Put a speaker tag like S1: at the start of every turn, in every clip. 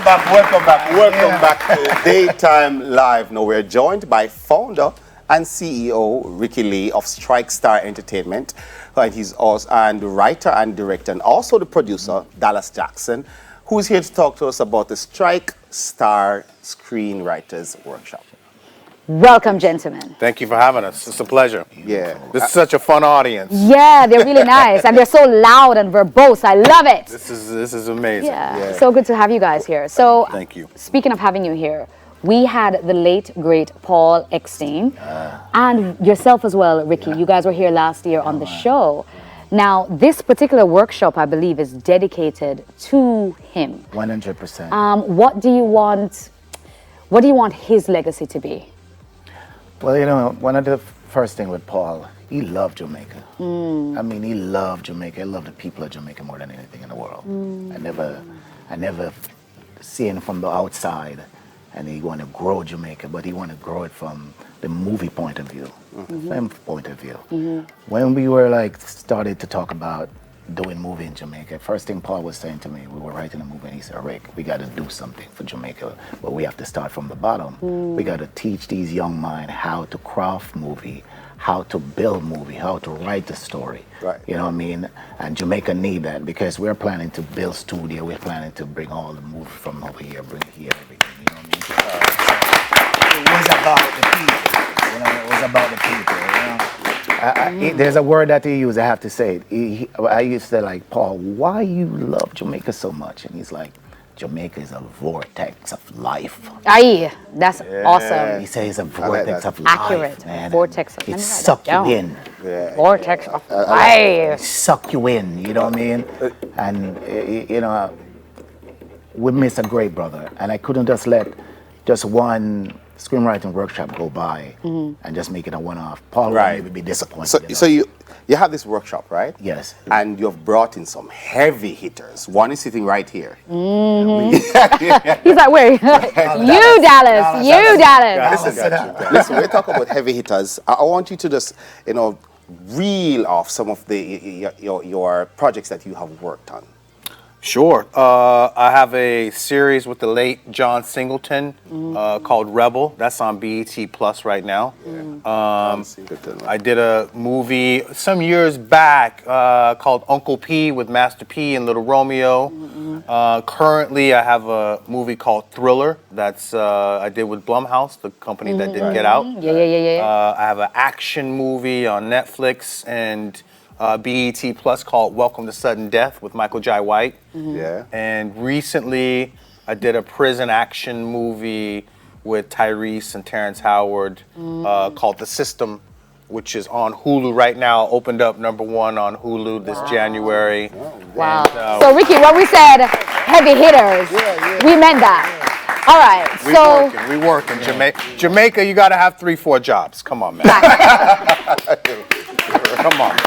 S1: Welcome back to Daytime Live. Now we're joined by founder and CEO Ricky Lee of Strike Star Entertainment, and he's also and writer and director, and also the producer Dallas Jackson, who's here to talk to us about the Strike Star Screenwriters Workshop.
S2: Welcome, gentlemen.
S3: Thank you for having us. It's a pleasure.
S1: Yeah.
S3: This is such a fun audience.
S2: Yeah, they're really nice, and they're so loud and verbose. I love it.
S3: This is amazing.
S2: Yeah, so good to have you guys here. So,
S3: Thank you.
S2: Speaking of having you here, we had the late, great Paul Eckstein, and yourself as well, Ricky. You guys were here last year on the show. Now, this particular workshop, I believe, is dedicated to him.
S4: 100%.
S2: What do you want his legacy to be?
S4: Well, you know, one of the first thing with Paul, he loved Jamaica. I mean, he loved Jamaica. He loved the people of Jamaica more than anything in the world. I never seen him from the outside, and he want to grow Jamaica, but he want to grow it from the movie point of view, film point of view. When we were started to talk about doing movie in Jamaica, first thing Paul was saying to me, we were writing a movie, and he said, Rick, we got to do something for Jamaica, but we have to start from the bottom. We got to teach these young minds how to craft movie, how to build movie, how to write the story.
S1: Right.
S4: You know what I mean? And Jamaica need that, because we're planning to build studio, we're planning to bring all the movies from over here, bring it here, everything, you know what I mean? It was about the people, you know, it was about the people, you know? There's a word that he used, I have to say it. I used to say, Paul, why you love Jamaica so much? And he's like, Jamaica is a vortex of life.
S2: Aye, that's awesome.
S4: He says it's a vortex of life.
S2: Accurate.
S4: Man.
S2: Vortex of
S4: It suck you in.
S2: Vortex of life.
S4: Suck you in, you know what I mean? And, you know, we miss a great brother. And I couldn't just let just one screenwriting workshop go by and just make it a one-off. Paul would be disappointed.
S1: So you have this workshop, right?
S4: Yes.
S1: And you've brought in some heavy hitters. One is sitting right here.
S2: He's like, where? You, Dallas. You, Dallas.
S1: Listen, we're talking about heavy hitters. I want you to just, reel off some of your projects that you have worked on.
S3: Sure. I have a series with the late John Singleton called Rebel. That's on BET Plus right now. I did a movie some years back called Uncle P with Master P and Little Romeo. Currently, I have a movie called Thriller that's I did with Blumhouse, the company that did Get Out. I have an action movie on Netflix and BET Plus called Welcome to Sudden Death with Michael Jai White. And recently I did a prison action movie with Tyrese and Terrence Howard called The System, which is on Hulu right now. Opened up #1 on Hulu this January.
S2: Wow.
S3: And,
S2: so Ricky, when we said heavy hitters, we meant that. All right.
S3: We working. Jamaica, you got to have 3-4 jobs. Come on, man. Come on.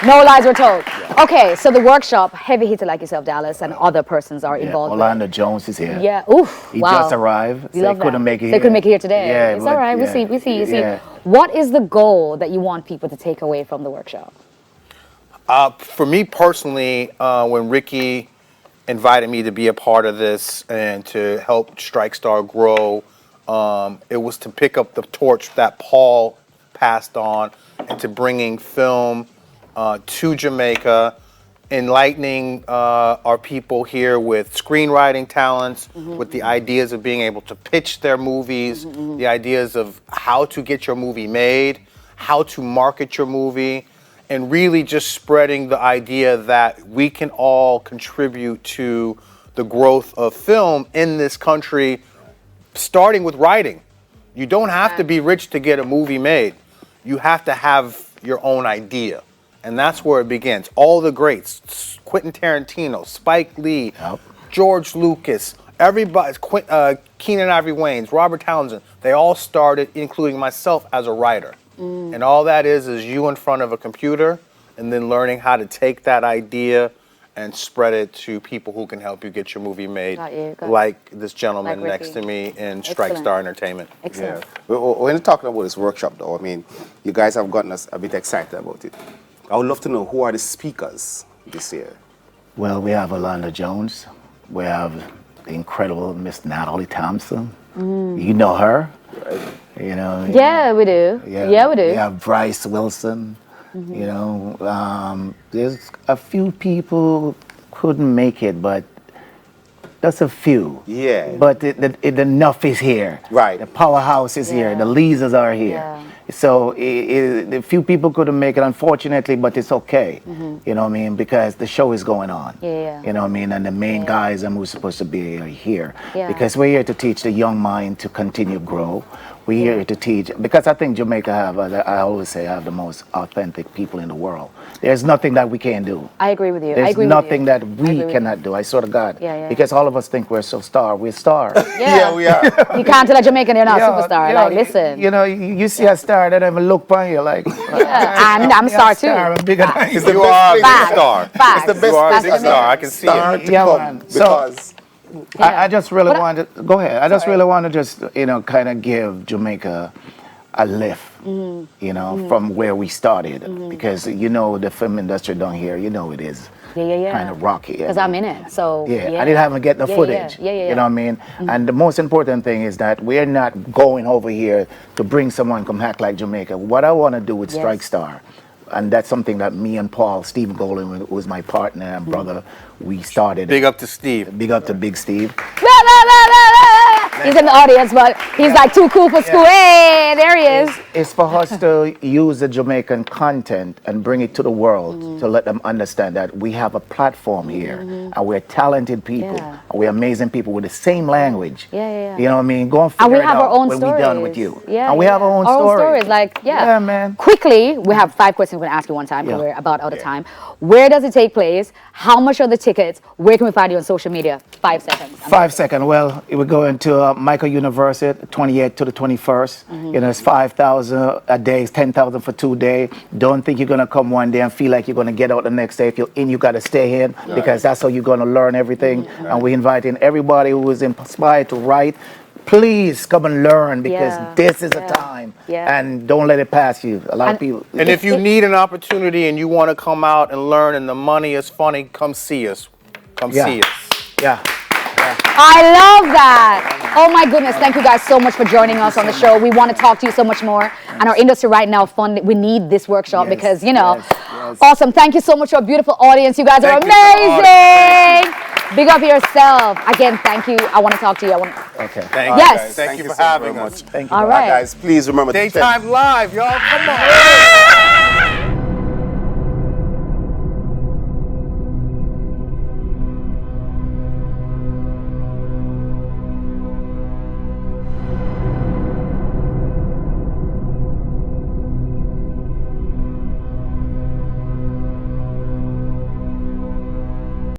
S2: No lies were told. Okay, so the workshop, heavy hitter like yourself, Dallas, and other persons are involved.
S4: Orlando Jones is here.
S2: Yeah. Oof.
S4: He just arrived.
S2: We love that.
S4: Couldn't make it here.
S2: They couldn't make it here today.
S4: Yeah,
S2: it's all right. We see. You see. What is the goal that you want people to take away from the workshop?
S3: For me personally, when Ricky invited me to be a part of this and to help Strike Star grow, it was to pick up the torch that Paul passed on and to bringing film to Jamaica, enlightening our people here with screenwriting talents, with the ideas of being able to pitch their movies, the ideas of how to get your movie made, how to market your movie, and really just spreading the idea that we can all contribute to the growth of film in this country, starting with writing. You don't have to be rich to get a movie made. You have to have your own idea. And that's where it begins. All the greats, Quentin Tarantino, Spike Lee, George Lucas, everybody, Keenan Ivory Wayans, Robert Townsend, they all started, including myself, as a writer. And all that is you in front of a computer and then learning how to take that idea and spread it to people who can help you get your movie made, like this gentleman next to me in Strike Star Entertainment.
S2: Excellent.
S1: When you're talking about this workshop, though, I mean, you guys have gotten us a bit excited about it. I would love to know, who are the speakers this year?
S4: Well, we have Orlando Jones. We have the incredible Miss Natalie Thompson. You know her, you know.
S2: Yeah, we do. Yeah, we do.
S4: We have Bryce Wilson. You know, there's a few people couldn't make it, but that's a few.
S1: Yeah.
S4: But enough is here.
S1: Right.
S4: The powerhouse is here. The leaders are here.
S2: Yeah.
S4: So a few people couldn't make it, unfortunately, but it's okay. You know what I mean? Because the show is going on.
S2: Yeah.
S4: You know what I mean? And the main guys who's supposed to be are here.
S2: Yeah.
S4: Because we're here to teach the young mind to continue to grow. We're here to teach, because I think Jamaica I always say, have the most authentic people in the world. There's nothing that we can't do.
S2: I agree with you. I
S4: There's
S2: agree
S4: nothing
S2: with you.
S4: that we cannot do. I swear to God.
S2: Yeah.
S4: Because all of us think we're so star. We're star.
S1: Yeah, we are.
S2: You can't tell a Jamaican you're not a superstar.
S4: You
S2: Like,
S4: know,
S2: listen.
S4: You know, you see a star that even look upon you like.
S2: And I'm a star too.
S4: I'm bigger than you.
S3: You are a big
S2: Facts.
S3: star.
S2: Facts.
S1: It's the best
S3: You are a
S2: That's
S3: big
S2: what I mean.
S3: star. I can see
S1: Star
S3: it.
S1: to
S4: Yeah,
S1: come
S4: man. So-
S1: because
S4: I just really
S2: But-
S4: wanted. Go ahead. I just really want to just kind of give Jamaica a lift. You know, from where we started, because the film industry down here, it is
S2: Yeah.
S4: kind of rocky.
S2: Because I'm in it. So
S4: Yeah, I didn't have to get the footage.
S2: Yeah.
S4: You know what I mean? And the most important thing is that we're not going over here to bring someone come act like Jamaica. What I want to do with Strike Star, and that's something that me and Paul, Steve Golden, who was my partner and brother, we started.
S3: Big up to Steve.
S4: Big up to Big Steve.
S2: He's in the audience, but he's like too cool for school. Hey, there he is.
S4: It's for us to use the Jamaican content and bring it to the world to let them understand that we have a platform here and we're talented people
S2: Yeah.
S4: and we're amazing people with the same language.
S2: Yeah.
S4: You know what I mean? Go and figure
S2: And we
S4: it
S2: have
S4: out
S2: our own
S4: when
S2: stories.
S4: we're done with you.
S2: Yeah,
S4: and we have our own stories.
S2: Like,
S4: Yeah, man.
S2: Quickly, we have 5 questions we're going to ask you one time because
S4: Yeah.
S2: we're about out of time. Where does it take place? How much are the tickets? Where can we find you on social media? 5 seconds.
S4: 5 seconds. Well, we're going to Michael University, 28th to the 21st. It's 5,000 a day, it's 10,000 for 2 days. Don't think you're going to come one day and feel like you're going to get out the next day. If you're in, you got to stay in because that's how you're going to learn everything. And we're inviting everybody who is inspired to write. Please come and learn because this is a time. And don't let it pass you. A lot of people.
S3: And if you need an opportunity and you want to come out and learn and the money is funny, come see us. Come see us.
S4: Yeah.
S2: I love that. Oh my goodness. Thank you guys so much for joining us on the show. We want to talk to you so much more. And our industry right now, we need this workshop because, awesome. Thank you so much to our beautiful audience. You guys are amazing. Big up yourself. Again, thank you. I want to talk to you.
S4: Okay.
S3: Thank
S2: Yes.
S3: you. Thank you for
S1: so
S3: having
S1: very
S3: us.
S1: much.
S4: Thank you.
S2: All right.
S1: Guys, please remember to
S3: Daytime live, y'all. Come on.